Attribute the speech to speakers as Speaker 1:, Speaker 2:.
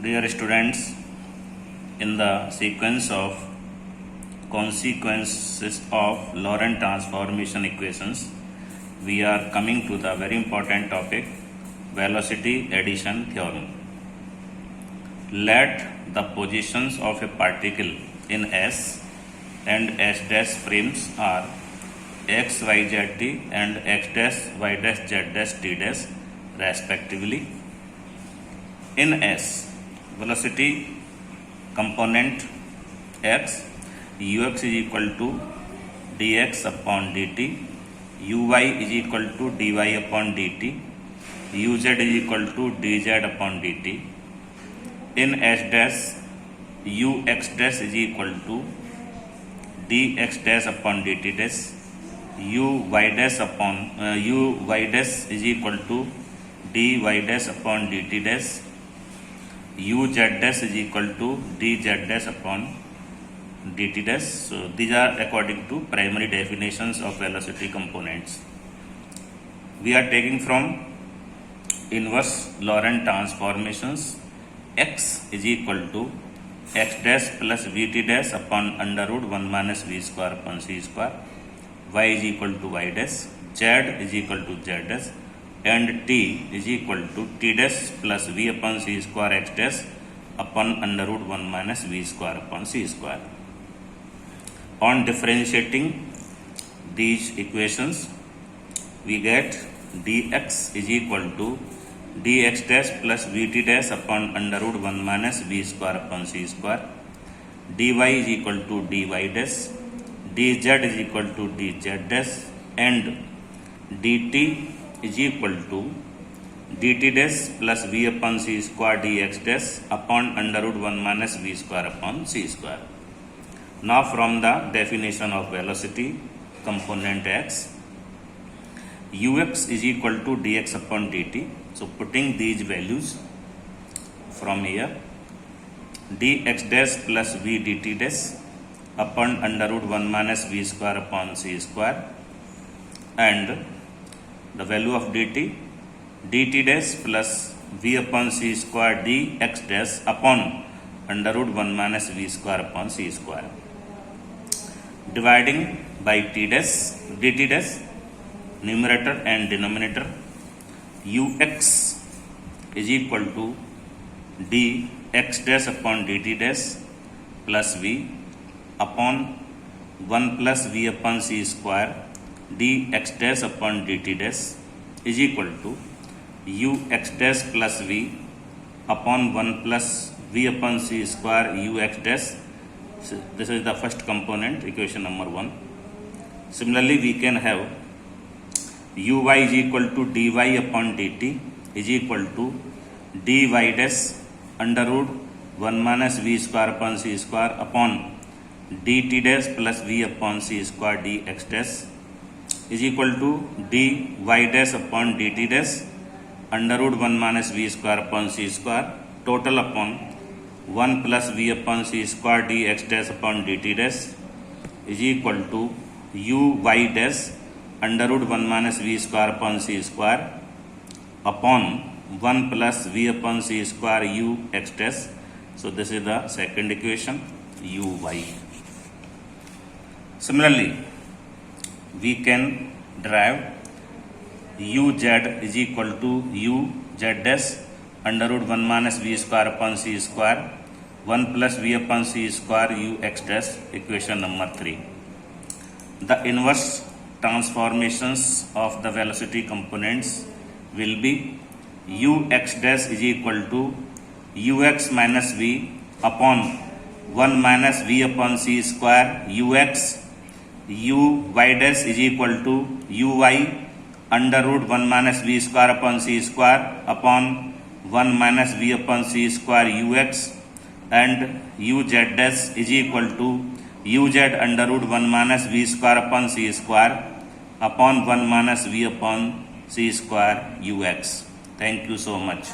Speaker 1: Dear students, in the sequence of consequences of Laurent transformation equations, we are coming to the very important topic, velocity addition theorem. Let the positions of a particle in S and S dash frames are x, y, z, t and x dash, y dash, z dash, t dash respectively. In S, velocity component x, ux is equal to dx upon dt, uy is equal to dy upon dt, uz is equal to dz upon dt. In S dash, ux dash is equal to dx dash upon dt dash, uy dash upon uy dash is equal to dy dash upon dt dash, uz dash is equal to dz dash upon dt dash. So these are according to primary definitions of velocity components. We are taking from inverse Laurent transformations. X is equal to x dash plus vt dash upon under root 1 minus v square upon c square, y is equal to y dash, z is equal to z dash, and t is equal to t dash plus v upon c square x dash upon under root 1 minus v square upon c square. On differentiating these equations, we get dx is equal to dx dash plus vt dash upon under root 1 minus v square upon c square, dy is equal to dy dash, dz is equal to dz dash, and dt is equal to dt dash plus v upon c square dx dash upon under root 1 minus v square upon c square. Now from the definition of velocity component x, ux is equal to dx upon dt. So putting these values from here, dx dash plus v dt dash upon under root 1 minus v square upon c square, and the value of dt, dt dash plus v upon c square dx dash upon under root 1 minus v square upon c square. Dividing by t dash, dt dash, numerator and denominator, ux is equal to dx dash upon dt dash plus v upon 1 plus v upon c square dx dash upon dt dash is equal to ux dash plus v upon 1 plus v upon c square ux dash. So this is the first component, equation number 1. Similarly, we can have uy is equal to dy upon dt is equal to dy dash under root 1 minus v square upon c square upon dt dash plus v upon c square dx dash is equal to dy dash upon dt dash under root 1 minus v square upon c square total upon 1 plus v upon c square dx dash upon dt dash is equal to uy dash under root 1 minus v square upon c square upon 1 plus v upon c square ux dash. So this is the second equation, uy. Similarly, we can derive uz is equal to uz dash under root 1 minus v square upon c square 1 plus v upon c square ux dash, equation number 3. The inverse transformations of the velocity components will be ux dash is equal to ux minus v upon 1 minus v upon c square ux, uy dash is equal to uy under root 1 minus v square upon c square upon 1 minus v upon c square ux, and uz dash is equal to uz under root 1 minus v square upon c square upon 1 minus v upon c square ux. Thank you so much.